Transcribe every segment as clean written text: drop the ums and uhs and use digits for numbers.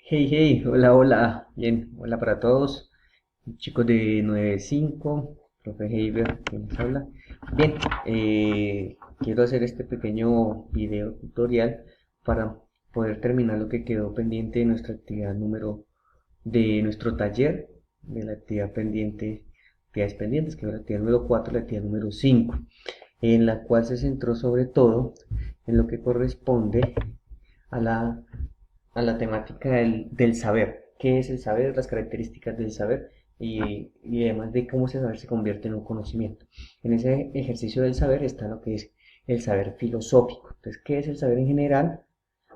Hey, hey, hola, hola, bien, hola para todos, chicos de 95, profe Heiber, que nos habla. Bien, quiero hacer este pequeño video tutorial para poder terminar lo que quedó pendiente de nuestra actividad de nuestro taller, de la actividad pendiente, actividades pendientes, que fue la actividad número 4, la actividad número 5, en la cual se centró sobre todo en lo que corresponde a la temática del saber. ¿Qué es el saber? Las características del saber y además de cómo ese saber se convierte en un conocimiento. En ese ejercicio del saber está lo que es el saber filosófico. Entonces, ¿qué es el saber en general?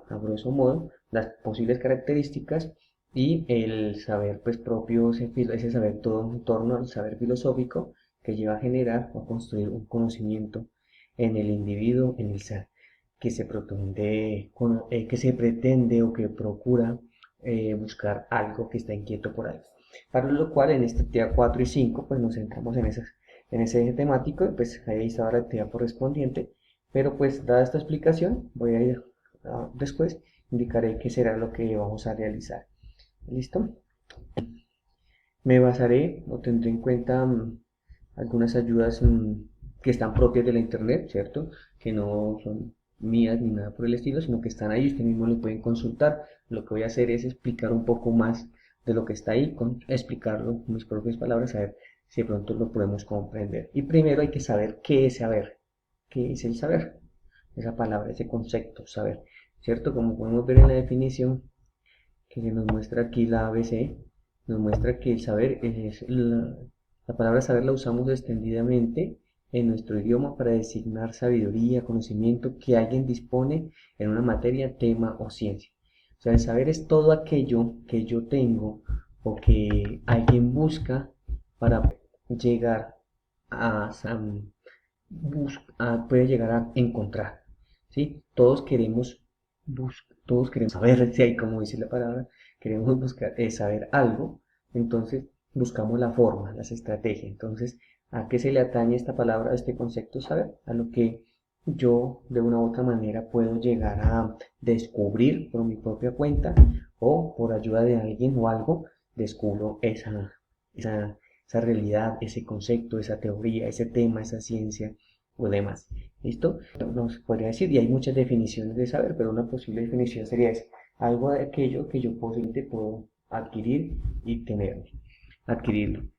A grosso modo, las posibles características y el saber pues propio, ese saber todo en torno al saber filosófico que lleva a generar o a construir un conocimiento en el individuo, en el ser, que se pretende o que procura buscar algo que está inquieto por algo. Para lo cual en esta actividad 4 y 5 pues nos centramos en ese eje temático y pues ahí estaba la actividad correspondiente, pero pues dada esta explicación voy a ir después indicaré qué será lo que vamos a realizar. ¿Listo? Me basaré o tendré en cuenta algunas ayudas que están propias de la internet, ¿cierto? Que no son mías ni nada por el estilo, sino que están ahí, ustedes mismos lo pueden consultar. Lo que voy a hacer es explicar un poco más de lo que está ahí, explicarlo con mis propias palabras, a ver si de pronto lo podemos comprender. Y primero hay que saber qué es saber. ¿Qué es el saber? Esa palabra, ese concepto, saber, ¿cierto? Como podemos ver en la definición que se nos muestra aquí la ABC, nos muestra que el saber es la palabra saber la usamos extendidamente en nuestro idioma para designar sabiduría, conocimiento que alguien dispone en una materia, tema o ciencia. O sea, el saber es todo aquello que yo tengo o que alguien busca para llegar a, puede llegar a encontrar, ¿sí? Todos queremos saber, si hay como dice la palabra, queremos buscar, saber algo, entonces buscamos la forma, las estrategias. Entonces, ¿a qué se le atañe esta palabra, a este concepto saber? A lo que yo de una u otra manera puedo llegar a descubrir por mi propia cuenta o por ayuda de alguien o algo, descubro esa, esa realidad, ese concepto, esa teoría, ese tema, esa ciencia o demás. ¿Listo? Nos podría decir, y hay muchas definiciones de saber, pero una posible definición sería esa, algo de aquello que yo posiblemente puedo adquirir y tener, adquirirlo.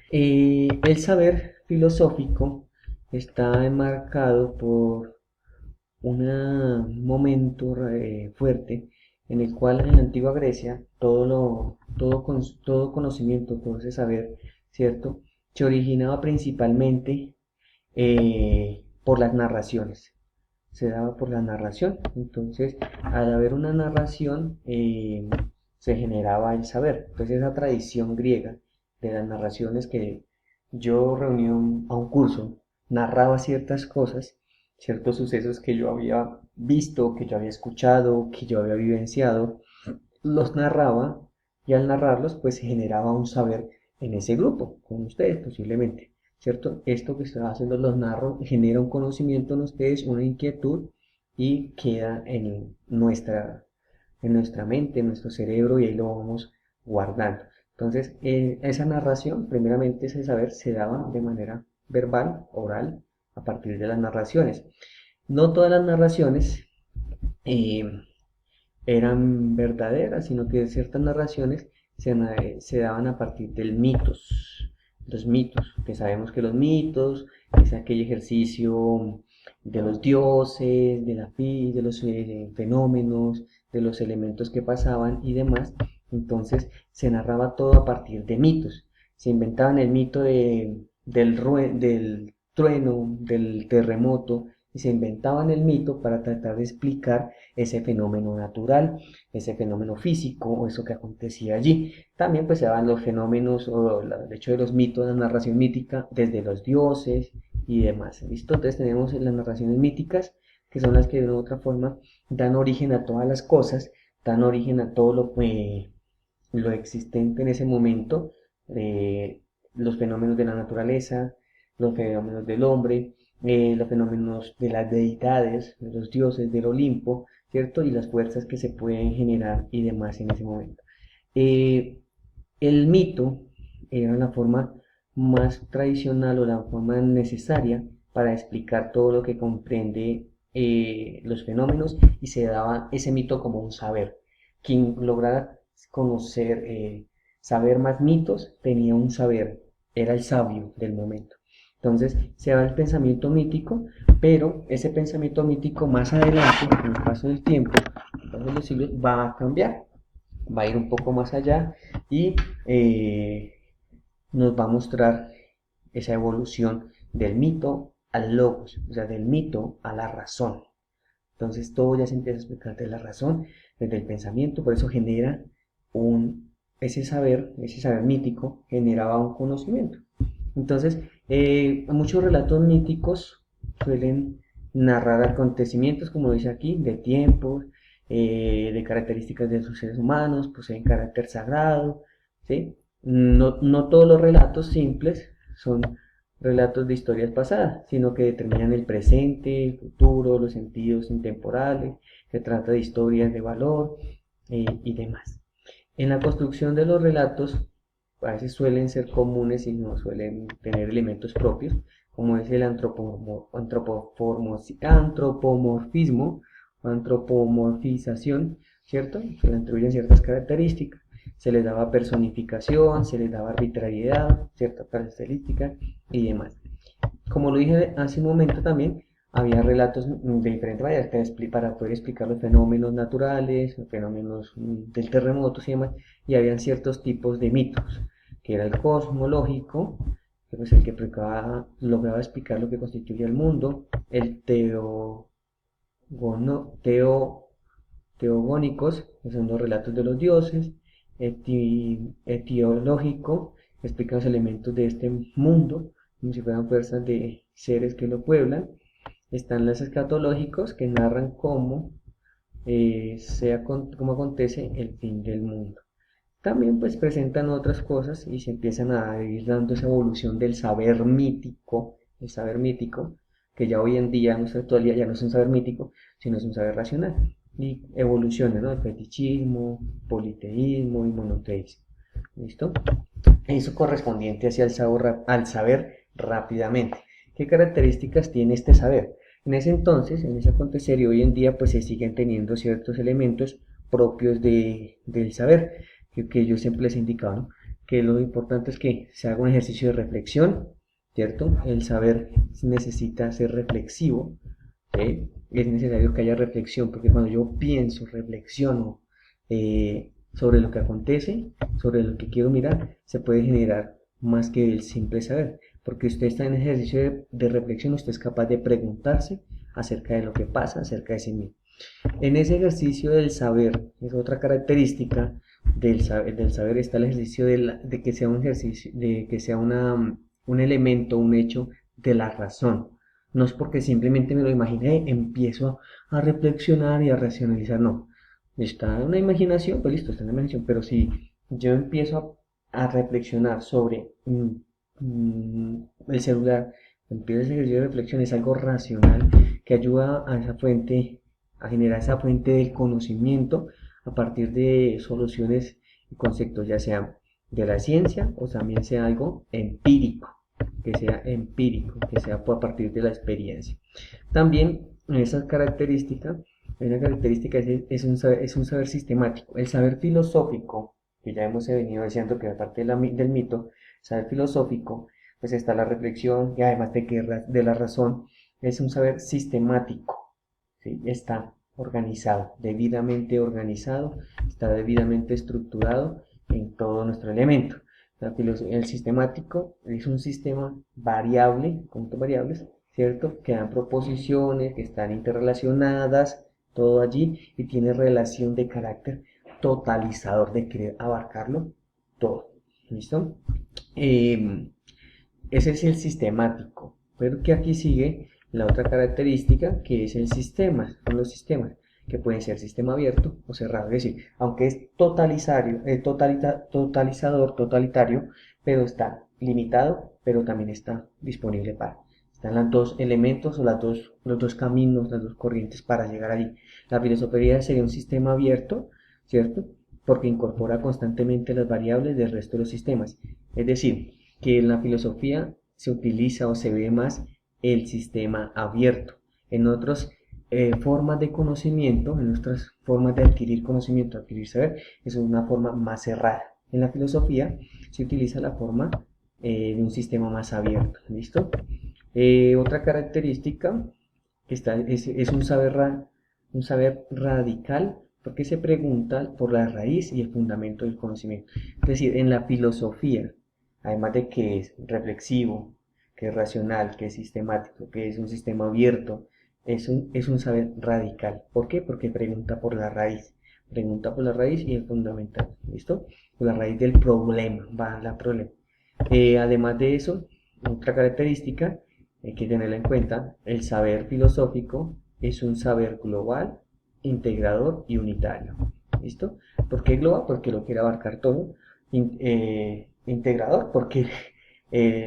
El saber filosófico está enmarcado por un momento fuerte en el cual en la antigua Grecia todo conocimiento, todo ese saber, ¿cierto? Se originaba principalmente por las narraciones. Se daba por la narración. Entonces, al haber una narración, se generaba el saber. Entonces, esa tradición griega de las narraciones que yo reuní a un curso, narraba ciertas cosas, ciertos sucesos que yo había visto, que yo había escuchado, que yo había vivenciado, los narraba y al narrarlos pues se generaba un saber en ese grupo, con ustedes posiblemente, ¿cierto? Esto que estoy haciendo los narro genera un conocimiento en ustedes, una inquietud y queda en nuestra mente, en nuestro cerebro y ahí lo vamos guardando. Entonces, esa narración, primeramente ese saber se daba de manera verbal, oral, a partir de las narraciones. No todas las narraciones eh, eran verdaderas, sino que ciertas narraciones se daban a partir del mitos. Los mitos, que sabemos que los mitos es aquel ejercicio de los dioses, de los fenómenos, de los elementos que pasaban y demás. Entonces se narraba todo a partir de mitos. Se inventaban el mito del trueno, del terremoto, y se inventaban el mito para tratar de explicar ese fenómeno natural, ese fenómeno físico o eso que acontecía allí. También pues se daban los fenómenos o el hecho de los mitos, la narración mítica desde los dioses y demás. ¿Listo? Entonces tenemos las narraciones míticas que son las que de una u otra forma dan origen a todas las cosas, dan origen a todo lo existente en ese momento, los fenómenos de la naturaleza, los fenómenos del hombre, los fenómenos de las deidades, de los dioses del Olimpo, ¿cierto? Y las fuerzas que se pueden generar y demás en ese momento. Eh, el mito era la forma más tradicional o la forma necesaria para explicar todo lo que comprende los fenómenos, y se daba ese mito como un saber. Quien lograra conocer, saber más mitos, tenía un saber, era el sabio del momento. Entonces se da el pensamiento mítico, pero ese pensamiento mítico más adelante, con el paso del tiempo, con el paso de los siglos, va a cambiar, va a ir un poco más allá y nos va a mostrar esa evolución del mito al logos, o sea, del mito a la razón. Entonces todo ya se empieza a explicar de la razón, desde el pensamiento, por eso genera ese saber mítico generaba un conocimiento. Entonces, muchos relatos míticos suelen narrar acontecimientos, como dice aquí, de tiempos, de características de sus seres humanos, poseen carácter sagrado, ¿sí? No todos los relatos simples son relatos de historias pasadas, sino que determinan el presente, el futuro, los sentidos intemporales, se trata de historias de valor y demás. En la construcción de los relatos, a veces suelen ser comunes y no suelen tener elementos propios, como es el antropomorfismo o antropomorfización, ¿cierto? Se le atribuyen ciertas características, se les daba personificación, se les daba arbitrariedad, cierta característica y demás. Como lo dije hace un momento también, había relatos de diferentes maneras para poder explicar los fenómenos naturales, los fenómenos del terremoto y demás, y habían ciertos tipos de mitos, que era el cosmológico, que pues el que lograba explicar lo que constituye el mundo, el teogónicos, que son los relatos de los dioses, etiológico, que explica los elementos de este mundo, como si fueran fuerzas de seres que lo pueblan. Están los escatológicos, que narran cómo acontece el fin del mundo. También pues presentan otras cosas y se empiezan a ir dando esa evolución del el saber mítico, que ya hoy en día, en nuestra actualidad, ya no es un saber mítico, sino es un saber racional. Y evoluciona, ¿no? El fetichismo, politeísmo y monoteísmo. ¿Listo? Eso correspondiente hacia al saber rápidamente. ¿Qué características tiene este saber? En ese entonces, en ese acontecer y hoy en día, pues se siguen teniendo ciertos elementos propios del saber, que yo siempre les he indicado, ¿no? Que lo importante es que se haga un ejercicio de reflexión, ¿cierto? El saber necesita ser reflexivo, ¿sí? Es necesario que haya reflexión, porque cuando yo pienso, reflexiono sobre lo que acontece, sobre lo que quiero mirar, se puede generar más que el simple saber, porque usted está en ejercicio de reflexión, usted es capaz de preguntarse acerca de lo que pasa, acerca de sí mismo. En ese ejercicio del saber, es otra característica del saber, está el ejercicio de que sea un ejercicio, de que sea un elemento, un hecho de la razón. No es porque simplemente me lo imaginé, empiezo a reflexionar y a racionalizar, no. Está en una imaginación, pues listo, está en la imaginación, pero si yo empiezo a reflexionar sobre el celular, empiezo ese ejercicio de reflexión, es algo racional que ayuda a esa fuente, a generar esa fuente del conocimiento a partir de soluciones y conceptos, ya sea de la ciencia o también sea algo empírico, que sea a partir de la experiencia. También esa característica es un saber sistemático. El saber filosófico, que ya hemos venido diciendo que aparte del mito, saber filosófico, pues está la reflexión y además de la razón, es un saber sistemático, ¿sí? Está organizado, está debidamente estructurado en todo nuestro elemento. El sistemático es un sistema variable, con variables, ¿cierto? Que dan proposiciones, que están interrelacionadas, todo allí, y tiene relación de carácter totalizador, de querer abarcarlo todo. ¿Listo? Ese es el sistemático, pero que aquí sigue la otra característica que es el sistema, son los sistemas, que pueden ser sistema abierto o cerrado, es decir, aunque es totalitario, pero está limitado, pero también está disponible para. Están los dos elementos o los dos caminos, las dos corrientes para llegar allí. La filosofía sería un sistema abierto, ¿cierto? Porque incorpora constantemente las variables del resto de los sistemas. Es decir, que en la filosofía se utiliza o se ve más el sistema abierto. En otras formas de conocimiento, en nuestras formas de adquirir conocimiento, adquirir saber, es una forma más cerrada. En la filosofía se utiliza la forma de un sistema más abierto. ¿Listo? Otra característica es un saber radical porque se pregunta por la raíz y el fundamento del conocimiento. Es decir, en la filosofía, además de que es reflexivo, que es racional, que es sistemático, que es un sistema abierto, es un saber radical. ¿Por qué? Porque pregunta por la raíz. Pregunta por la raíz y el fundamental. ¿Listo? Por la raíz del problema, va la problema. Además de eso, otra característica hay que tenerla en cuenta, el saber filosófico es un saber global, integrador y unitario. ¿Listo? ¿Por qué global? Porque lo quiere abarcar todo. Integrador porque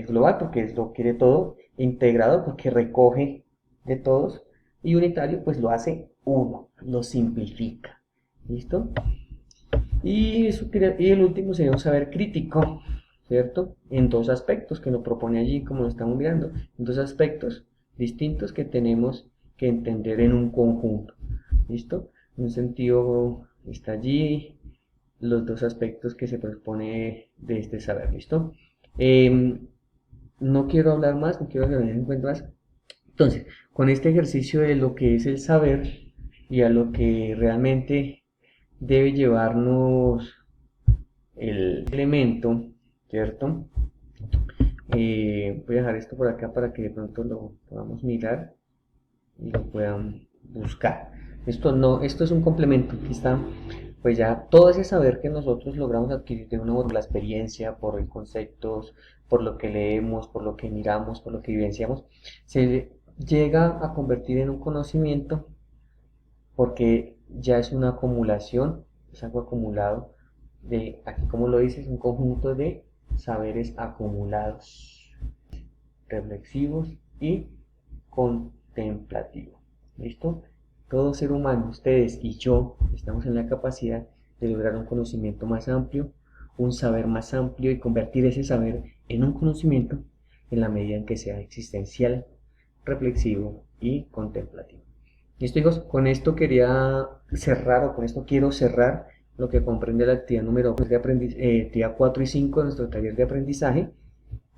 global porque lo quiere todo. Integrador porque recoge de todos. Y unitario pues lo hace uno, lo simplifica. ¿Listo? Y el último sería un saber crítico, ¿cierto? En dos aspectos que nos propone allí, como lo estamos mirando, en dos aspectos distintos que tenemos que entender en un conjunto, ¿listo? En un sentido está allí los dos aspectos que se propone de este saber, ¿listo? No quiero hablar más, no quiero que me den cuenta más. Entonces, con este ejercicio de lo que es el saber y a lo que realmente debe llevarnos el elemento, ¿cierto? Voy a dejar esto por acá para que de pronto lo podamos mirar y lo puedan buscar. Esto es un complemento. Aquí está, pues ya todo ese saber que nosotros logramos adquirir de una por la experiencia, por los conceptos, por lo que leemos, por lo que miramos, por lo que vivenciamos, se llega a convertir en un conocimiento porque ya es una acumulación, es algo acumulado de, aquí como lo dice, es un conjunto de saberes acumulados, reflexivos y contemplativos. ¿Listo? Todo ser humano, ustedes y yo, estamos en la capacidad de lograr un conocimiento más amplio, un saber más amplio y convertir ese saber en un conocimiento en la medida en que sea existencial, reflexivo y contemplativo. Listo, hijos, con esto quería cerrar, o con esto quiero cerrar lo que comprende la actividad número actividad 4 y 5 de nuestro taller de aprendizaje.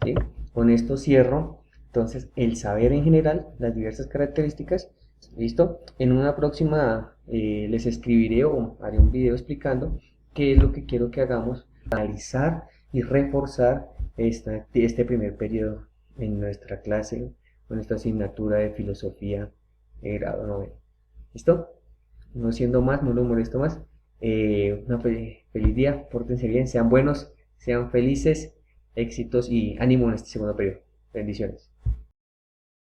¿Sí? Con esto cierro, entonces, el saber en general, las diversas características. ¿Listo? En una próxima les escribiré o haré un video explicando qué es lo que quiero que hagamos, analizar y reforzar este primer periodo en nuestra clase, en nuestra asignatura de filosofía de grado 9. ¿Listo? No siendo más, no lo molesto más. Feliz día, pórtense bien, sean buenos, sean felices, éxitos y ánimo en este segundo periodo. Bendiciones.